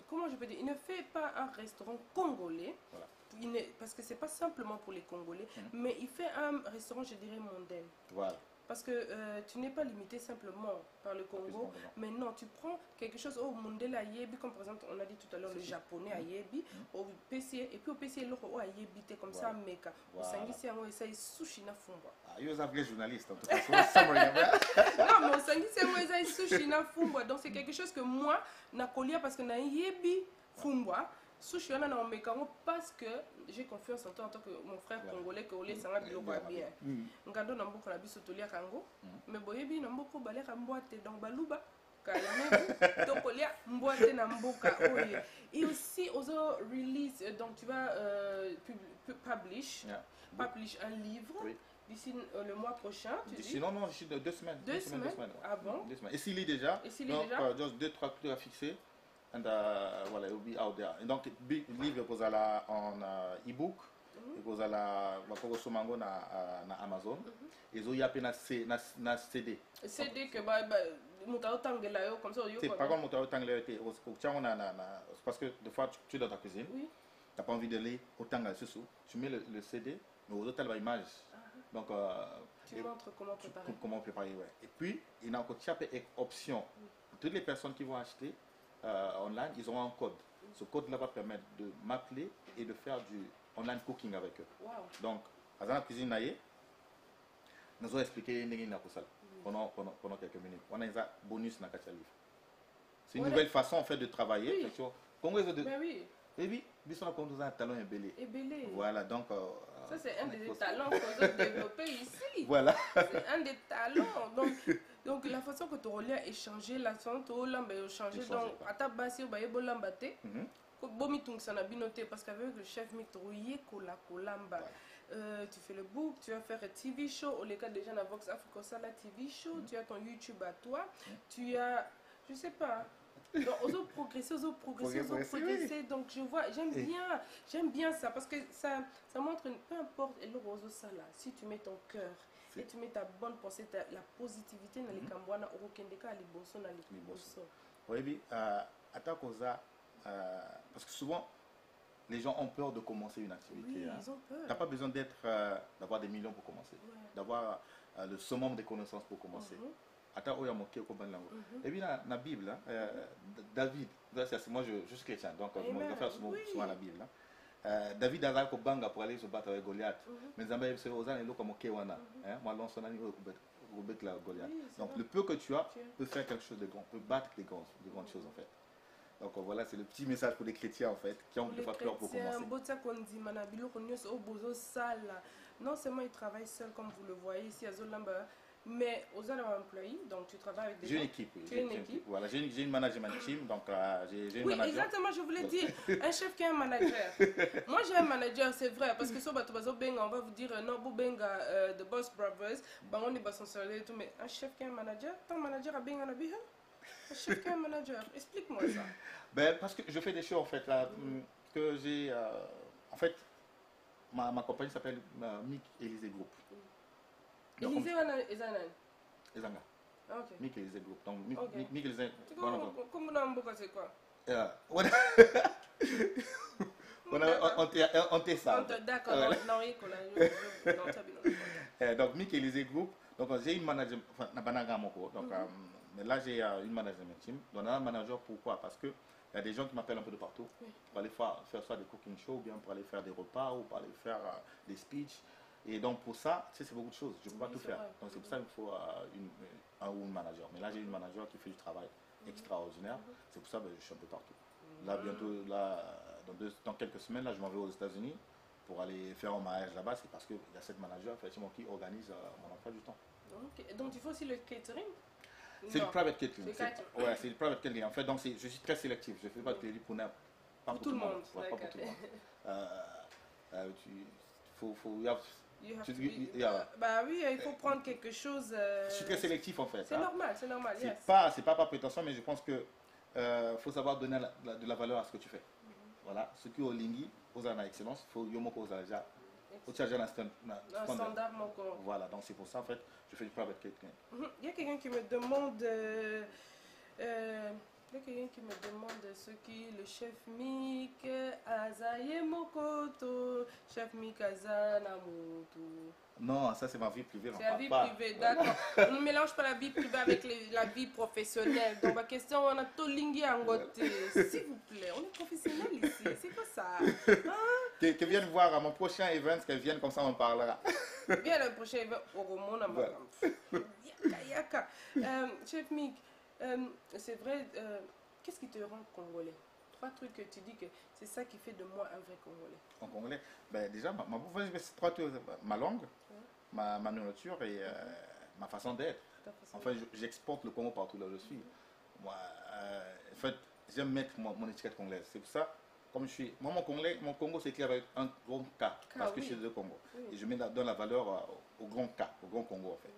Speaker 1: comment je peux dire, il ne fait pas un restaurant congolais. Voilà. Parce que c'est pas simplement pour les Congolais, mais il fait un restaurant, je dirais, mondain. Voilà. Parce que tu n'es pas limité simplement par le Congo, mais non, tu prends quelque chose au Mondela Ayebi, comme par exemple, on a dit tout à l'heure, le japonais Ayebi, au PC, et puis au PC, l'autre Ayebi, t'es comme ça, Meka. Au Sangisi, on essaye sushi na fumba.
Speaker 2: Ah, il y a un vrai journaliste, en tout cas.
Speaker 1: Non, mais au Sangisi, on essaye sushi na fumba. Donc, c'est quelque chose que moi, na kolia, parce que na Ayebi fumba. Sushi on a en mécano parce que j'ai confiance en toi en tant que mon frère congolais que olé sanga biloko bien. Ngando na mboko na biso tolia kango mais boyebi na mboko baleka mboate donc baluba kalame donc olia mboate na mboka oye. Et aussi ozo release donc tu vas publish un livre D'ici le mois prochain, tu dis?
Speaker 2: Non, non, d'ici 2 semaines.
Speaker 1: 2 semaines? Ouais. Ah bon?
Speaker 2: 2 semaines. Et s'il lit déjà, donc, just 2-3 trucs à fixer. And voilà, it will be out there. Et donc, le livre est en e-book, il est na Amazon, et il y a na CD.
Speaker 1: CD que comme ça.
Speaker 2: C'est par contre, parce que des fois, tu es dans ta cuisine, tu n'as pas envie de lire autant que tu mets le CD, mais au total, l'image. Donc,
Speaker 1: tu montres comment préparer.
Speaker 2: Comment préparer, ouais. Et puis, il y a encore une option. Toutes les personnes qui vont acheter online, ils auront un code. Ce code-là va permettre de m'appeler et de faire du online cooking avec eux.
Speaker 1: Wow.
Speaker 2: Donc, à la cuisine, nous allons expliquer pendant quelques minutes. On a un bonus dans le livre. C'est une nouvelle façon en fait de travailler.
Speaker 1: Ben oui.
Speaker 2: Et oui, on a un talent ébélé. Voilà, donc...
Speaker 1: ça, c'est un des talents qu'on a développé ici.
Speaker 2: Voilà.
Speaker 1: C'est un des talents. Donc la façon que tu as échangé, la façon que tu as échangé, donc, à ta base, tu as échangé, parce qu'avec le chef tu fais le book, tu vas faire un TV show, au cas déjà dans Vox Africa, ça la TV show, tu as ton YouTube à toi, tu as, je sais pas, donc osons progresser, donc je vois, j'aime bien ça, parce que ça montre, peu importe, ça là, si tu mets ton cœur, et tu mets ta bonne pensée, la positivité dans les Cambouana, au Rokendeka, à Liboso, dans les Liboso.
Speaker 2: Oui, parce que souvent, les gens ont peur de commencer une activité.
Speaker 1: Oui, ils ont peur.
Speaker 2: Tu n'as pas besoin d'avoir des millions pour commencer, d'avoir le summum des connaissances pour commencer. Et puis dans la Bible, David, moi je suis chrétien, donc je me réfère souvent à la Bible. David a banga pour aller se battre avec Goliath. Mais Zambé c'est aux années comme Kewana. Moi l'on son ami la Goliath. Donc le peu que tu as peut faire quelque chose de grand, peut battre des grandes choses en fait. Donc voilà, c'est le petit message pour les chrétiens en fait, qui ont des fois peur pour commencer.
Speaker 1: Non seulement ils travaillent seuls comme vous le voyez ici à Zolamba, mais aux autres employés, donc tu travailles avec des gens.
Speaker 2: J'ai une équipe. J'ai une équipe. Voilà, j'ai une management team, donc j'ai une
Speaker 1: oui,
Speaker 2: manager.
Speaker 1: Exactement, je voulais dire, un chef qui est un manager. Moi j'ai un manager, c'est vrai, parce que sur Batobazo Benga, on va vous dire non, Benga, The Boss Brothers, on est bas son salaire et tout, mais un chef qui est un manager, ton manager a Benga Nabiha? Un chef qui est un manager, explique-moi ça.
Speaker 2: Ben, parce que je fais des shows en fait, là, que j'ai. En fait, ma compagnie s'appelle Mick Élysée Group.
Speaker 1: Élysée ou
Speaker 2: Ezanga.
Speaker 1: Ok.
Speaker 2: Mick Élysée Group. Donc,
Speaker 1: Okay.
Speaker 2: Mick Élysée.
Speaker 1: Comment on dit c'est quoi?
Speaker 2: On t'est ça.
Speaker 1: D'accord,
Speaker 2: donc, Mick Élysée Group. Donc, j'ai une manager. Enfin, donc, mais là, j'ai une management team. Donc, un manager, pourquoi? Parce que il y a des gens qui m'appellent un peu de partout pour aller faire soit des cooking shows, ou bien pour aller faire des repas, ou pour aller faire des speeches. Et donc pour ça, tu sais, c'est beaucoup de choses. Je ne peux pas tout faire. Donc c'est pour ça qu'il me faut un ou une manager. Mais là, j'ai une manager qui fait du travail extraordinaire. C'est pour ça que je suis un peu partout. Là, bientôt, dans quelques semaines, là, je m'en vais aux États-Unis pour aller faire un mariage là-bas. C'est parce qu'il y a cette manager effectivement qui organise mon emploi du temps.
Speaker 1: Okay. Donc il faut aussi le catering?
Speaker 2: C'est du private catering. Ouais, c'est du private catering. En fait, donc je suis très sélectif. Je ne fais pas de catering pour tout le monde. Pas pour tout le monde.
Speaker 1: Bah oui, il faut prendre quelque chose.
Speaker 2: Je suis très sélectif en fait.
Speaker 1: C'est normal, c'est normal.
Speaker 2: C'est pas par prétention, mais je pense que faut savoir donner de la valeur à ce que tu fais. Voilà, ce qui est au Lingui, aux en excellence, il faut yomoko aux déjà.
Speaker 1: Un standard, mon corps.
Speaker 2: Voilà, donc c'est pour ça en fait, je fais du private catering.
Speaker 1: Il y a quelqu'un qui me demande. Il y a quelqu'un qui me demande ce qui est le chef Mick Azaye Mokoto, chef Mick Azanamoto.
Speaker 2: Non, ça c'est ma vie privée.
Speaker 1: C'est la vie privée, d'accord. On ne mélange pas la vie privée avec la vie professionnelle. Donc ma question, on a tout lingui en côté. S'il vous plaît, on est professionnel ici. C'est quoi ça?
Speaker 2: Que viennent voir à mon prochain event, qu'elle vienne comme ça on parlera.
Speaker 1: Viens le prochain event au Roman. Yaka. Chef Mick. C'est vrai, qu'est-ce qui te rend congolais? 3 trucs que tu dis que c'est ça qui fait de moi un vrai congolais.
Speaker 2: En congolais, ben déjà, c'est 3 trucs, ma langue, ma nourriture et ma façon d'être. Enfin, j'exporte le Congo partout là où je suis. Moi, en fait, j'aime mettre mon étiquette congolaise. C'est pour ça, comme je suis, moi mon Congo s'écrit avec un grand K, parce que je suis de Congo. Et je donne la valeur au grand K, au grand Congo en fait.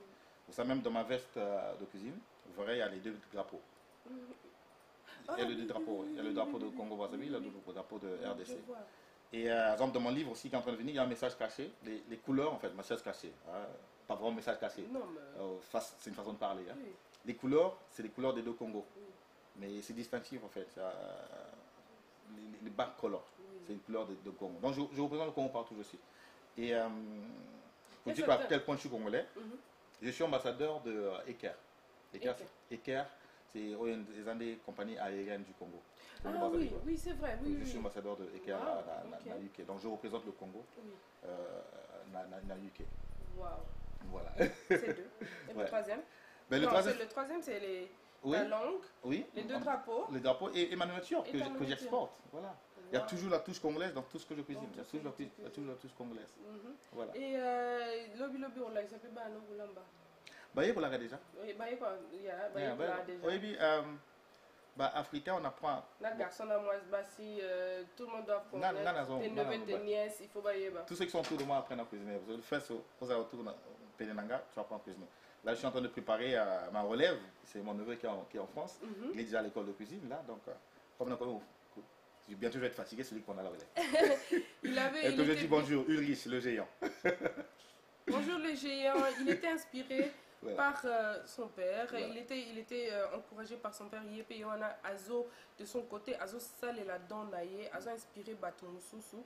Speaker 2: Pour ça même dans ma veste de cuisine, vous verrez, il y a les deux drapeaux. Il y a le drapeau, il y a le drapeau de Congo Brazzaville, il y a le drapeau de RDC. Et par exemple dans mon livre aussi qui est en train de venir, il y a un message caché, les couleurs en fait, message caché. Hein, pas vraiment message caché, c'est une façon de parler. Hein. Les couleurs, c'est les couleurs des deux Congos. Mais c'est distinctif en fait. Les back colors, c'est une couleur de Congo. Donc je représente le Congo partout où je suis. Et pour dire à quel point je suis congolais, je suis ambassadeur de Eker. Eker, c'est une des compagnies aériennes du Congo.
Speaker 1: Ah oui, c'est vrai.
Speaker 2: Je suis ambassadeur de Eker à UK. Donc je représente le Congo à UK.
Speaker 1: Wow.
Speaker 2: Voilà.
Speaker 1: C'est deux. Et le troisième?
Speaker 2: Ben,
Speaker 1: le troisième, c'est la langue, les deux drapeaux.
Speaker 2: Les drapeaux et ma nourriture que j'exporte. Voilà. Wow. Il y a toujours la touche congolaise dans tout ce que je cuisine. Il y a toujours la touche congolaise. Voilà.
Speaker 1: Et lobi on l'a s'appelle Bano Boulamba.
Speaker 2: Baye pour la déjà.
Speaker 1: Oui, baye quoi? Baye pour la déjà.
Speaker 2: Oui, africain on apprend.
Speaker 1: La garçon à moi, si tout le monde doit connaître. Tes neveux, tes nièces, il faut bailler.
Speaker 2: Tous ceux qui sont autour de moi apprennent à cuisiner. Parce que le fait aux alentours de Pénénanga, tu apprends à cuisiner. Là, je suis en train de préparer ma relève. C'est mon neveu qui est en France. Il est déjà à l'école de cuisine, là. Donc, bientôt, je vais être fatigué, celui qu'on a la relève. Je dis bonjour, Ulrich, le géant.
Speaker 1: Bonjour, le géant. Il était inspiré par son père. Voilà. Il était encouragé par son père. Il est payé Azo de son côté. Azo sale la dent naïe. Azo inspiré Batomususu.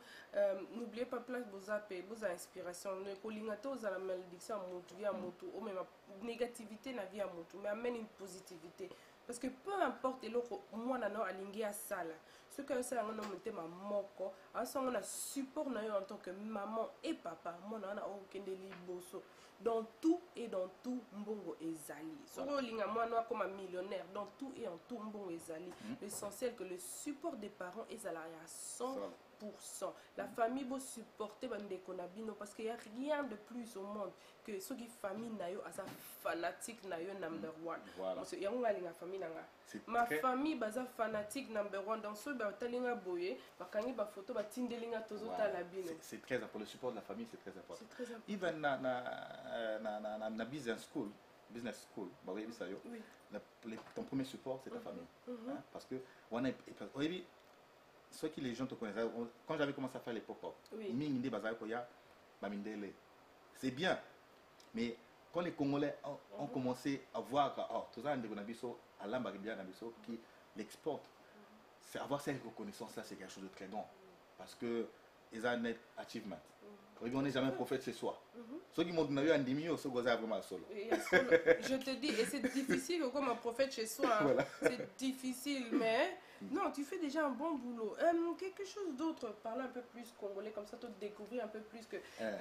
Speaker 1: N'oubliez pas place vos inspirations. Ne colingato aux la malédiction à mon vie à mon tour. Ou même négativité na vie à mon tour. Mais amène une positivité. Parce que peu importe moi nano alingi à sala. Ce que c'est un homme de ma moko. À ce moment support en tant que maman et papa. Moi nana aucun délit bosso. Dans tout et dans tout, Mbongo Ezali. Soro linga moi comme un millionnaire, dans tout et en tout, Mbongo Ezali. L'essentiel que le support des parents est à 100%. La famille va supporter Bandekonabino parce qu'il n'y a rien de plus au monde que ceux qui famille nayo à sa fanatique nayo number one. Parce que la famille nanga. Ma famille baza fanatique number one dans ceux batalinga boye, bakangi ba photo ba tindelinga tozota la bino.
Speaker 2: C'est très important. Le support de la famille c'est très important.
Speaker 1: C'est très important.
Speaker 2: Even na business school, ton premier support c'est ta famille. Hein? Parce que ceux qui les gens te connaissent, quand j'avais commencé à faire les pop-up, c'est bien, mais quand les Congolais ont commencé à voir que tout ça qui l'exporte, c'est avoir cette reconnaissance là, c'est quelque chose de très grand, parce que ils ont un net achievement. On n'est jamais prophète chez soi. Ceux qui m'ont donné un demi, ceux qui ont vraiment solo.
Speaker 1: Je te dis, et c'est difficile comme un prophète chez soi. Hein. Voilà. C'est difficile, mais non, tu fais déjà un bon boulot. Quelque chose d'autre, parler un peu plus congolais, comme ça, tu découvrir un peu plus que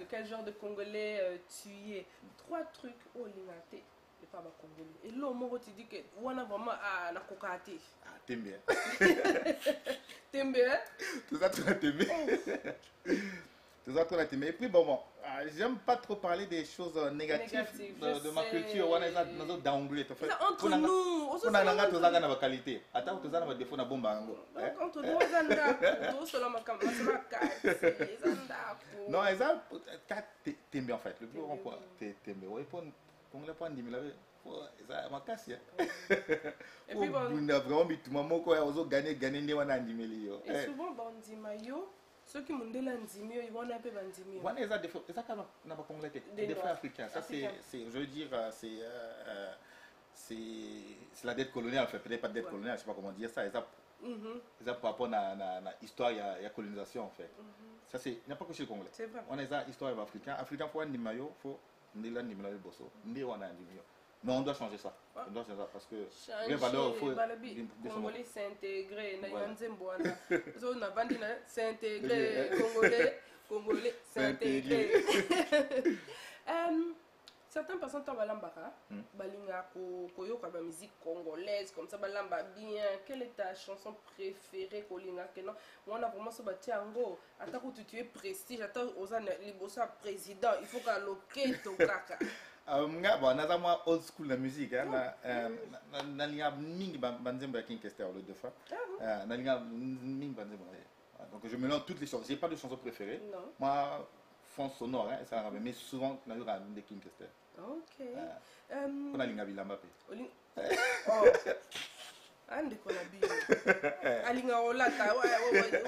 Speaker 1: quel genre de congolais tu es. 3 trucs, l'ingate, le papa congolais. Et là, moi, tu dis que on a vraiment la cocaté.
Speaker 2: Ah, t'aimes bien.
Speaker 1: T'aimes bien?
Speaker 2: Tout ça, tu as aimé. Et puis bon, j'aime pas trop parler des choses négatives de ma culture. On a nos downgrade.
Speaker 1: Entre nous,
Speaker 2: on a la qualité. Attends, on a des défauts na bomba.
Speaker 1: Entre nous,
Speaker 2: non, ça, t'aimes bien en fait. Le plus grand point, t'aimes bien. Oui, pour le point de vue, ça m'a cassé. Et puis bon, on a vraiment mis tout le monde quoi, on a gagné
Speaker 1: et souvent, Bandimayo. Ceux qui m'ont dit l'anzimio, ils vont un peu l'anzimio.
Speaker 2: On a des défauts africains. Ça, je veux dire, c'est la dette coloniale, en fait. Peut-être pas de dette coloniale, je ne sais pas comment dire ça. Ça par rapport à l'histoire, il y a colonisation, en fait. Ça, c'est, il n'y a pas que chez le Congolais.
Speaker 1: C'est vrai.
Speaker 2: On a des histoires africaines. Africains, faut un nimayo, faut un nimayo bosso. Mais on doit changer ça. On doit changer ça parce que les valeurs, il faut.
Speaker 1: Les Congolais s'intégrer. S'intégrer. Congolais s'intégrer. Certaines personnes sont balambara, balinga koyoka ba musique congolaise comme ça balamba bien. Quelle est ta chanson préférée kolinga kenon? On a vraiment ce batiango. Attends que tu es prestige, attends osa libosa président, il faut qu'à loqueto kaka.
Speaker 2: Bon, naza moi old school la musique nalinga mingi banzembo ya King Kester le deux fois nalinga mingi banzembo Donc je mélange toutes les chansons. J'ai pas de chanson préférée.
Speaker 1: Non.
Speaker 2: Moi, fond sonore, hein, ça mais souvent, on a eu des King Kester.
Speaker 1: Ok.
Speaker 2: On a linga bilamba pe.
Speaker 1: Oh. Ande Konabi. Alinga Olata.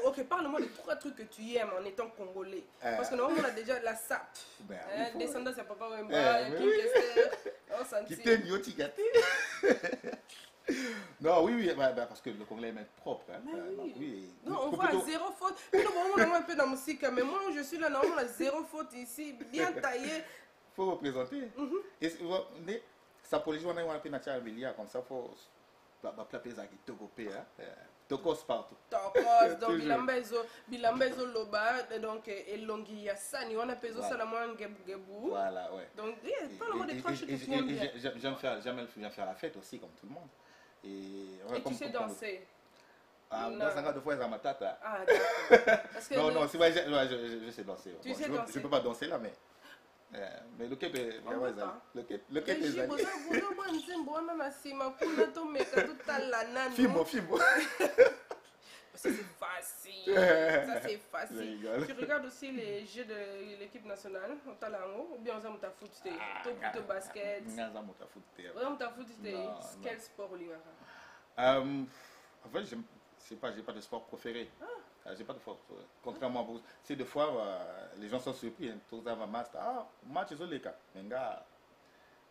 Speaker 1: Ok, parle-moi de 3 trucs que tu aimes en étant congolais. Parce que normalement, on a déjà la SAP. Descendance à Papa Wemba, King Kester. Oh, Santi.
Speaker 2: Qui t'aime, yo, tigate. Non, oui, parce que le congolais est propre. Hein.
Speaker 1: Oui. Non, on voit zéro faute. Puis on a un peu dans la musique, mais moi, je suis là, normalement, zéro faute ici, bien taillé.
Speaker 2: Il faut représenter. Et ça pour les gens, on a un peu naturel, comme ça, il faut. Plaper ça qui tokopé, tokos partout.
Speaker 1: Tokos, donc bilambezo loba, donc elongi yasani, on appelle ça la moins gebu.
Speaker 2: Voilà, ouais.
Speaker 1: Donc, pas le mot de 3 choses que tu aimes bien.
Speaker 2: J'aime faire la fête aussi, comme tout le monde.
Speaker 1: Et tu sais danser?
Speaker 2: Moi, 52 fois, ça m'a tâté.
Speaker 1: Ah, d'accord.
Speaker 2: Non, c'est vrai, je sais danser.
Speaker 1: Tu sais danser?
Speaker 2: Je peux pas danser là, mais le Québec est le Québec est Fimo.
Speaker 1: C'est facile. Ça, c'est facile. Tu regardes aussi les jeux de l'équipe nationale au Talango ou bien on a foot, au basket? On a foot, quel sport, Olivara?
Speaker 2: En fait, j'ai pas de sport préféré. J'ai pas de sport. Contrairement à beaucoup. C'est des fois, les gens sont surpris. Tout ça va match, ils ont les cas. Mais gars,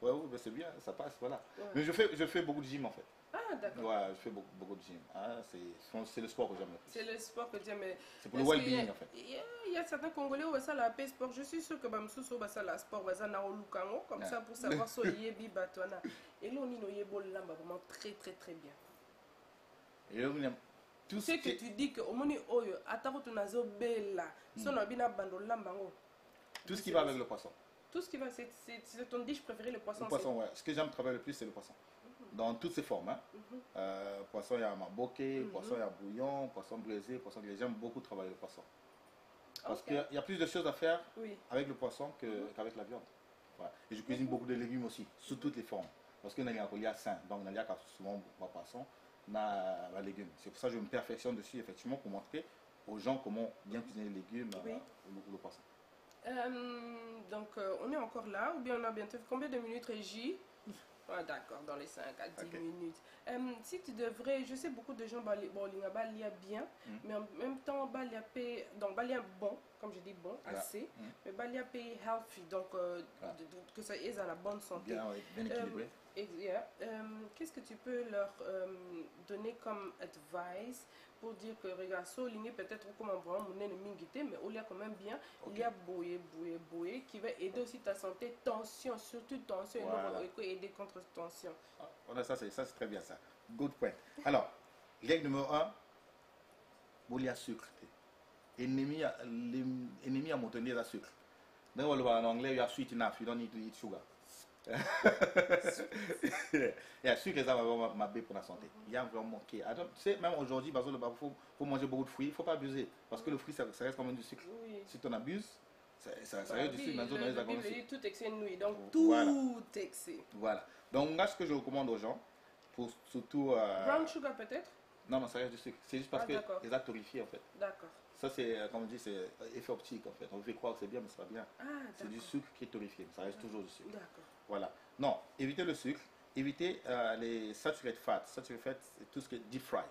Speaker 2: ouais, c'est bien, ça passe, voilà. Ouais. Mais je fais beaucoup de gym en fait.
Speaker 1: Ah, d'accord.
Speaker 2: Ouais, je fais beaucoup de gym. C'est le sport que j'aime.
Speaker 1: C'est le sport que j'aime.
Speaker 2: C'est pour le well-being en fait.
Speaker 1: Il y a certains Congolais où ça la paix sport. Je suis sûr que Bamsouso va ça la sport, va ça na olukango comme ça pour savoir so yebi batona. Et là on y no yebo lamba vraiment très très très bien.
Speaker 2: Et là
Speaker 1: tout ce que tu dis que au moni oyo atako tunazo bella sono bina bando lambango.
Speaker 2: Tout ce qui va avec le poisson.
Speaker 1: Tout ce qui va c'est ton dish préféré le poisson.
Speaker 2: Le poisson, ouais. Ce que j'aime travailler le plus c'est le poisson. Dans toutes ses formes. Hein. Poisson, il y a maboké, poisson, il y a bouillon, poisson braisé, poisson grillé. J'aime beaucoup travailler le poisson. Parce qu'il y a plus de choses à faire avec le poisson qu'avec la viande. Ouais. Et je cuisine beaucoup de légumes aussi, sous toutes les formes. Parce qu'on a un a sain, donc on a souvent un poisson, on a un légume. C'est pour ça que je me perfectionne dessus, effectivement, pour montrer aux gens comment bien cuisiner les légumes ou le poisson.
Speaker 1: Donc, on est encore là, ou bien on a bientôt combien de minutes, Régie? Ah, d'accord, dans les 5 à 10 minutes. Si tu devrais, je sais beaucoup de gens, balia bien, mais en même temps, balia bon, comme je dis bon, assez, mais balia healthy, donc que ça aide à la bonne santé.
Speaker 2: Bien équilibré.
Speaker 1: Qu'est-ce que tu peux leur donner comme advice pour dire que regarde, ligné peut-être comme un bras, mon mingité, mais au lieu quand même bien, il y a boé, qui va aider aussi ta santé, tension, surtout tension, et aider contre tension.
Speaker 2: Ça c'est très bien ça. Good point. Alors, règle numéro 1, il y a sucre. Ennemi à montagne la sucre. Dans en anglais, il y a sweet enough, you don't need to eat sugar. Il y a sucre et ça va m'abaisser pour la santé. Il y a vraiment qui. Tu sais, même aujourd'hui, il faut manger beaucoup de fruits, il ne faut pas abuser. Parce que le fruit, ça reste quand même du sucre. Si tu en abuses, ça reste du sucre.
Speaker 1: La Bible dit tout excès nuit, donc tout excès.
Speaker 2: Voilà. Donc, là, ce que je recommande aux gens, pour surtout.
Speaker 1: Brown sugar peut-être?
Speaker 2: Non, ça reste du sucre. C'est juste parce que les a torréfiés en fait.
Speaker 1: D'accord.
Speaker 2: Ça, c'est, comme on dit, c'est effet optique en fait. On veut croire que c'est bien, mais c'est pas bien. C'est du sucre qui est torréfié. Ça reste toujours du sucre.
Speaker 1: D'accord.
Speaker 2: Voilà. Non, évitez le sucre. Évitez les saturated fats. Saturated fats, c'est tout ce qui est deep fry.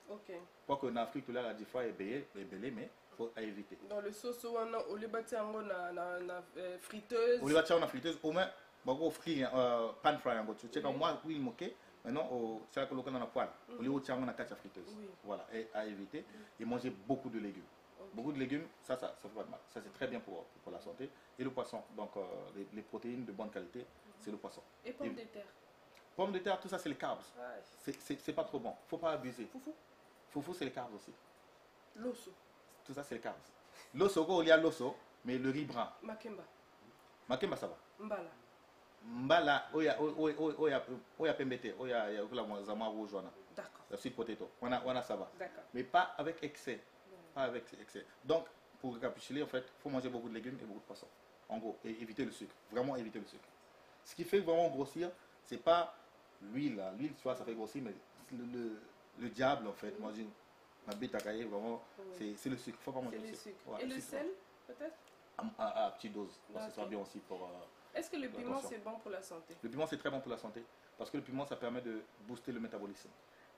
Speaker 1: Ok.
Speaker 2: Pas qu'en Afrique, là, la deep fry est belé, mais il faut éviter.
Speaker 1: Dans le sauce, on les bâtit en friteuse.
Speaker 2: On les bâtit en friteuse. Au moins, on frit pan fry en tu sais, comme moi, oui, il moquait. Maintenant, c'est là que l'on a dans la poêle. On les bâtit en friteuse. Voilà, et à éviter. Et manger beaucoup de légumes. Beaucoup de légumes, ça fait pas de mal. Ça, c'est très bien pour la santé. Et le poisson, donc les protéines de bonne qualité, c'est le poisson.
Speaker 1: Et pommes de terre?
Speaker 2: Pommes de terre, tout ça, c'est les carbs. C'est pas trop bon. Faut pas abuser. Foufou, c'est les carbs aussi.
Speaker 1: L'osso? Tout
Speaker 2: ça, c'est les carbs. L'osso, il y a l'osso, mais le riz brun. Makemba, ça va. Mbala, oya pembete, oya la zama rouge.
Speaker 1: D'accord.
Speaker 2: La sweet potato. On a ça va.
Speaker 1: D'accord.
Speaker 2: Mais pas avec excès. Pas avec excès. Donc, pour récapituler, en fait, il faut manger beaucoup de légumes et beaucoup de poissons. En gros, et éviter le sucre. Vraiment éviter le sucre. Ce qui fait vraiment grossir, c'est pas l'huile. L'huile, tu vois, ça fait grossir, mais le diable, en fait, moi, Ma bite à cailler, vraiment,
Speaker 1: Oui.
Speaker 2: c'est le sucre. Il faut pas manger
Speaker 1: C'est
Speaker 2: le
Speaker 1: le
Speaker 2: sucre.
Speaker 1: sucre.
Speaker 2: Ouais,
Speaker 1: Et
Speaker 2: le
Speaker 1: le
Speaker 2: sucre,
Speaker 1: sel, peut-être?
Speaker 2: à petite dose. Donc, ce
Speaker 1: Ok.
Speaker 2: sera bien aussi pour.
Speaker 1: Est-ce que le piment,
Speaker 2: Attention.
Speaker 1: c'est bon pour la santé?
Speaker 2: Le piment, c'est très bon pour la santé. Parce que le piment, ça permet de booster le métabolisme.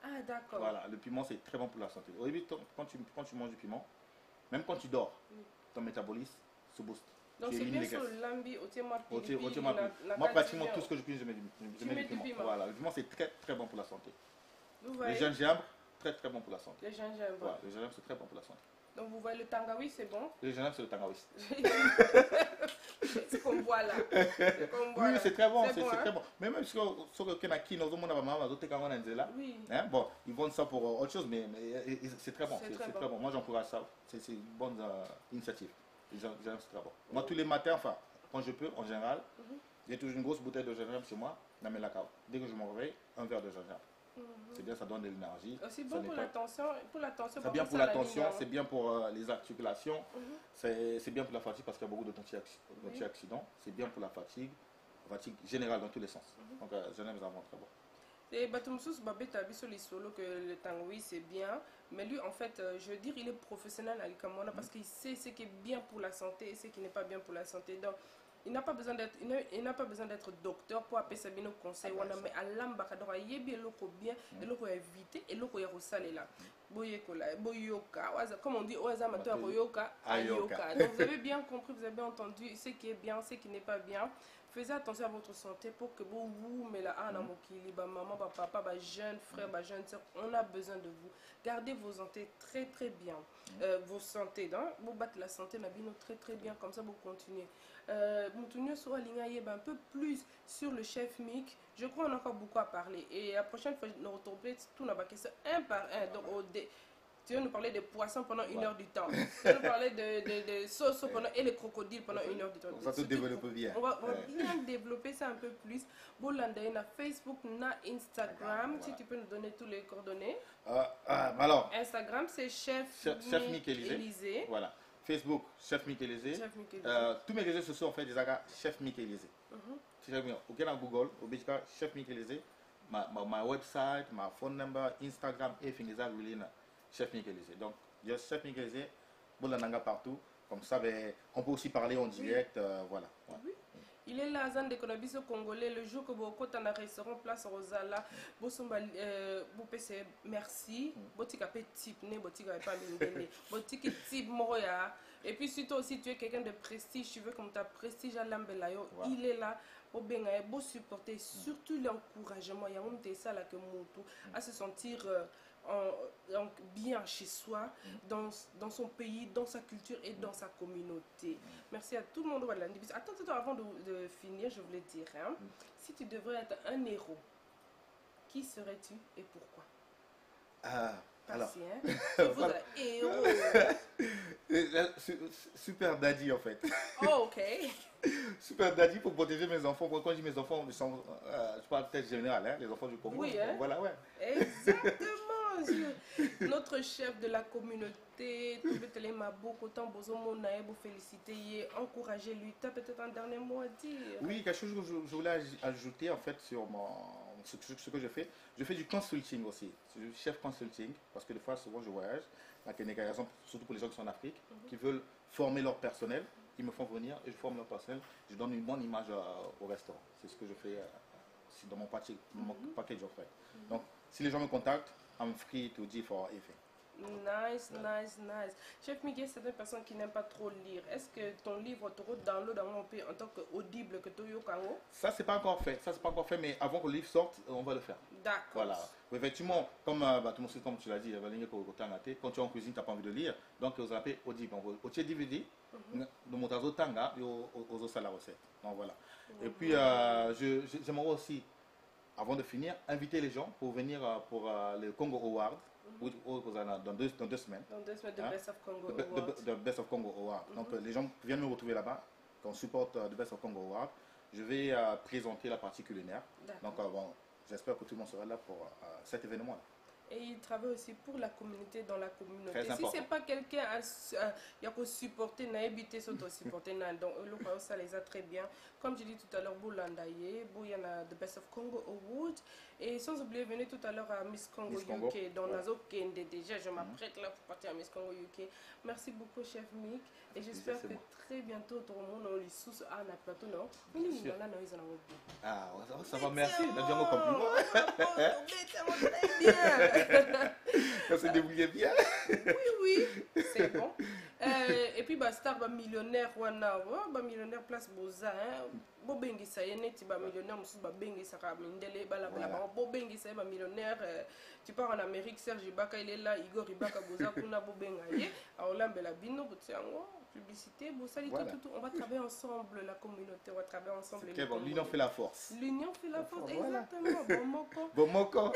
Speaker 1: Ah, d'accord.
Speaker 2: Voilà, le piment, c'est très bon pour la santé. Au début, quand tu manges du piment, même quand tu dors, ton métabolisme se booste.
Speaker 1: Donc
Speaker 2: Tu
Speaker 1: c'est
Speaker 2: élimines
Speaker 1: bien
Speaker 2: les
Speaker 1: sur
Speaker 2: graisses.
Speaker 1: le lambi, au tiers
Speaker 2: Au thé- au thé- Moi, pratiquement tout ce que je cuisine, je mets du piment.
Speaker 1: piment.
Speaker 2: Voilà, le piment, c'est très très bon pour la santé.
Speaker 1: Vous
Speaker 2: Le
Speaker 1: voyez?
Speaker 2: gingembre, très très bon pour la santé.
Speaker 1: Le gingembre.
Speaker 2: Voilà, le gingembre, c'est très bon pour la santé.
Speaker 1: Donc vous voyez le tangawi, c'est bon.
Speaker 2: Le gingembre, c'est le tangawiz.
Speaker 1: C'est qu'on voit là. C'est qu'on voit
Speaker 2: Oui,
Speaker 1: là.
Speaker 2: c'est très bon,
Speaker 1: C'est
Speaker 2: c'est
Speaker 1: bon,
Speaker 2: très
Speaker 1: hein?
Speaker 2: bon. Mais même si on a qui nous demande à maman,
Speaker 1: Oui.
Speaker 2: hein, bon, ils vendent ça pour autre chose, mais c'est très bon.
Speaker 1: C'est
Speaker 2: C'est
Speaker 1: très
Speaker 2: très
Speaker 1: bon.
Speaker 2: bon. Moi, j'encourage ça. C'est une bonne initiative. Gingembre, c'est très bon. Moi, tous les matins, enfin, quand je peux, en général, j'ai toujours une grosse bouteille de gingembre chez moi, dans mes lacao. Dès que je me réveille, un verre de gingembre. C'est bien, ça donne de l'énergie.
Speaker 1: Aussi
Speaker 2: ça
Speaker 1: bon pour la
Speaker 2: nettoie.
Speaker 1: tension. Pour la tension,
Speaker 2: C'est bien pour la tension, c'est
Speaker 1: c'est
Speaker 2: bien pour les articulations, c'est bien pour la fatigue parce qu'il y a beaucoup d'antioxydants. C'est bien pour la fatigue générale dans tous les sens. Donc, gingembre, c'est vraiment très bon.
Speaker 1: Et Batumsus Babet a vu sur les solos que le tangoui c'est bien, mais lui en fait, je veux dire, il est professionnel à l'Ikamona parce qu'il sait ce qui est bien pour la santé et ce qui n'est pas bien pour la santé. Donc, il n'a pas besoin d'être docteur pour appeler ça bien au conseil. Mais à l'ambaka, donc il y a bien l'eau bien, et l'eau éviter, et l'eau est ressalé là. Boyoka, comme on dit, oazamateur boyoka, ayoka. Donc vous avez bien compris, vous avez bien entendu ce qui est bien, ce qui n'est pas bien. Faites attention à votre santé pour que vous, mais là, maman, papa, jeune frère, jeune soeur, on a besoin de vous. Gardez vos santé très très bien. Vos santé, vous battez la santé, très très bien, comme ça vous continuez. Moutounio soit aligné un peu plus sur le chef Mick. Je crois qu'on a encore beaucoup à parler. Et la prochaine fois, nous retrouvons tout n'a pas question un par un. Donc, tu vas nous parler de poissons pendant une heure du temps. Tu vas nous parler de sauce et les crocodiles pendant une heure du temps.
Speaker 2: Ça se développe bien.
Speaker 1: On va bien développer ça un peu plus. Bolanda, na Facebook, na Instagram. Si tu peux nous donner tous les coordonnées.
Speaker 2: Alors,
Speaker 1: Instagram, c'est Chef
Speaker 2: Mick Élysée. Voilà. Facebook, Chef Mick Élysée. Tous mes réseaux sociaux, en fait, des Chef Mick Élysée. Si j'ai bien, ok, dans Google, au Béjika, Chef Mick Élysée, ma website, ma phone number, Instagram, everything is really Chef Mick Élysée. Donc, just Chef Mick Élysée, Bolananga partout. Comme ça, on peut aussi parler en direct. Voilà. Ouais.
Speaker 1: Oui. Il est là, Zan de Konabiso Congolais, le jour que vous êtes dans un restaurant Place Rosala, vous pouvez merci, vous avez type, vous n'avez pas mingé, vous avez type Moroya. Et puis, si toi aussi tu es quelqu'un de prestige, tu veux comme ta prestige à Lambelayo, il est là. Pour supporter, surtout l'encouragement. Il y a ça là que à se sentir bien chez soi, dans son pays, dans sa culture et dans sa communauté. Merci à tout le monde. Voilà. Attends, avant de finir, je voulais dire, hein, si tu devrais être un héros, qui serais-tu et pourquoi?
Speaker 2: Alors,
Speaker 1: voilà. Héros.
Speaker 2: Super daddy en fait.
Speaker 1: Oh, ok.
Speaker 2: Super daddy pour protéger mes enfants. Quand je dis mes enfants, je parle peut-être général, hein, les enfants du Congo.
Speaker 1: Oui, hein?
Speaker 2: Voilà, ouais.
Speaker 1: Exactement. Notre chef de la communauté, tout le télémabou, autant besoin de féliciter, encourager lui. Tu as peut-être un dernier mot à dire?
Speaker 2: Oui, quelque chose que je voulais ajouter en fait sur ce que je fais. Je fais du consulting aussi. Je suis chef consulting parce que des fois, souvent, je voyage. Surtout pour les gens qui sont en Afrique, qui veulent former leur personnel. Ils me font venir et je forme leur personnel. Je donne une bonne image au restaurant. C'est ce que je fais dans mon package en fait. Donc, si les gens me contactent, I'm free to give for everything.
Speaker 1: Nice. Chef Miguel, c'est une personne qui n'aime pas trop lire. Est-ce que ton livre te download en tant qu'audible que tu as?
Speaker 2: Ça, c'est pas encore fait. Mais avant que le livre sorte, on va le faire.
Speaker 1: D'accord.
Speaker 2: Voilà. Effectivement, comme tu l'as dit, quand tu es en cuisine, tu n'as pas envie de lire. Donc, vous appelez audible. Au DVD, de mon tazo tanga, aux la recette. Donc, voilà. Et puis, j'aimerais aussi, avant de finir, inviter les gens pour venir pour le Congo Award. Dans 2 semaines.
Speaker 1: Dans 2 semaines, de Best of Congo Award.
Speaker 2: The Best of Congo Award. Donc, les gens viennent me retrouver là-bas, qu'on supporte The Best of Congo Award. Je vais présenter la partie culinaire. Donc, j'espère que tout le monde sera là pour cet événement-là.
Speaker 1: Et il travaille aussi pour la communauté, dans la communauté.
Speaker 2: Très
Speaker 1: Si
Speaker 2: important.
Speaker 1: c'est pas quelqu'un qui a supporter, n'a évité de supporter, donc le ça les a très bien. Comme je dis tout à l'heure, Boulandaye, il y en a The Best of Congo Award. Et sans oublier, venez tout à l'heure à Miss Congo UK, dans Nazo Kende. Déjà, je m'apprête là pour partir à Miss Congo UK. Merci beaucoup, chef Mick. Et j'espère que très bientôt, tout le monde les sous à la plateau, non?
Speaker 2: Ah, ça va, merci. Nous avons compliment.
Speaker 1: Très bien.
Speaker 2: Ça se débrouille bien.
Speaker 1: Oui, c'est bon. Et puis, star, millionnaire, millionnaire place Boza, hein. Bobengi ça y est, millionnaire, Bobengi ça Mindele, Bobengi ça millionnaire. Tu pars en Amérique, Serge Ibaka, il est là, Igor Ibaka, Boza, Kuna Bobenga, alors là, Bino, publicité, on va travailler ensemble, la communauté, on va travailler ensemble.
Speaker 2: C'est bon, l'union fait la force.
Speaker 1: L'union fait la force, exactement.
Speaker 2: Bon moko.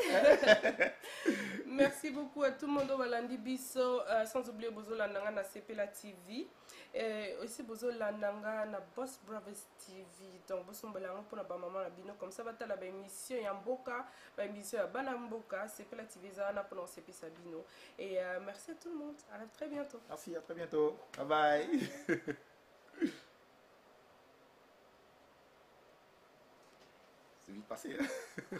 Speaker 1: Merci beaucoup à tout le monde au Walandi Bisso, sans oublier Bozo Landanga na CPLA TV, et aussi Bozo Landanga na Boss Brothers TV. Donc, Bosso Mbalanga pour la maman la bino, comme ça va la émission Yamboka, émission à Banamboka, CPLA TV Zana pour nos CP Sabino. Et merci à tout le monde, à très bientôt.
Speaker 2: Merci, à très bientôt. Bye bye. C'est vite passé. Hein?